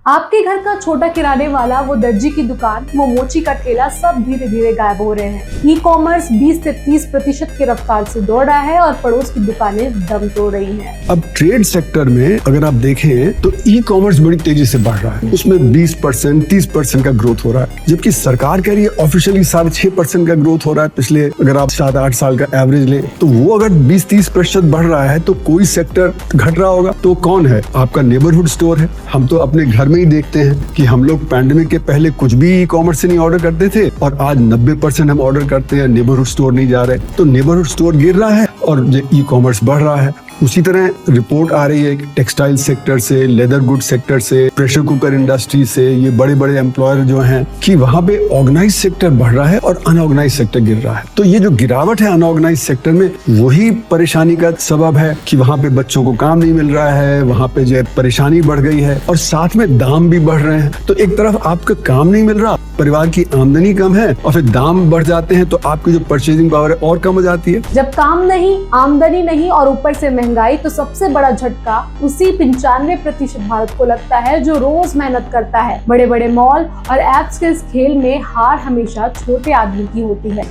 आपके घर का छोटा किराने वाला, वो दर्जी की दुकान, वो मोची का ठेला, सब धीरे धीरे गायब हो रहे हैं। ई कॉमर्स 20 से 30% की रफ्तार से दौड़ रहा है और पड़ोस की दुकानें दम तोड़ रही हैं। अब ट्रेड सेक्टर में अगर आप देखें तो ई कॉमर्स बड़ी तेजी से बढ़ रहा है, उसमें 20% 30% का ग्रोथ हो रहा है, जबकि सरकार कह रही है ऑफिशियली 6.5% का ग्रोथ हो रहा है। पिछले अगर आप 7-8 साल का एवरेज लें तो वो अगर 20-30% बढ़ रहा है तो कोई सेक्टर घट रहा होगा तो कौन है? आपका नेबरहुड स्टोर है। हम तो अपने घर में ही देखते हैं कि हम लोग पैंडेमिक के पहले कुछ भी ई कॉमर्स से नहीं ऑर्डर करते थे और आज 90% हम ऑर्डर करते हैं, नेबरहुड स्टोर नहीं जा रहे। तो नेबरहुड स्टोर गिर रहा है और ई कॉमर्स बढ़ रहा है। उसी तरह रिपोर्ट आ रही है टेक्सटाइल सेक्टर से, लेदर गुड सेक्टर से, प्रेशर कुकर इंडस्ट्री से, ये बड़े बड़े एम्प्लॉयर जो हैं कि वहां पे ऑर्गेनाइज सेक्टर बढ़ रहा है और अनऑर्गेनाइज सेक्टर गिर रहा है। तो ये जो गिरावट है अनऑर्गेनाइज सेक्टर में, वही परेशानी का सबब है कि वहां पे बच्चों को काम नहीं मिल रहा है, वहां पे जो है परेशानी बढ़ गई है और साथ में दाम भी बढ़ रहे हैं। तो एक तरफ आपका काम नहीं मिल रहा, परिवार की आमदनी कम है और फिर दाम बढ़ जाते हैं तो आपकी जो परचेजिंग पावर है और कम हो जाती है। जब काम नहीं, आमदनी नहीं और ऊपर से महंगाई, तो सबसे बड़ा झटका उसी 95% भारत को लगता है जो रोज मेहनत करता है। बड़े बड़े मॉल और एप्स के इस खेल में हार हमेशा छोटे आदमी की होती है।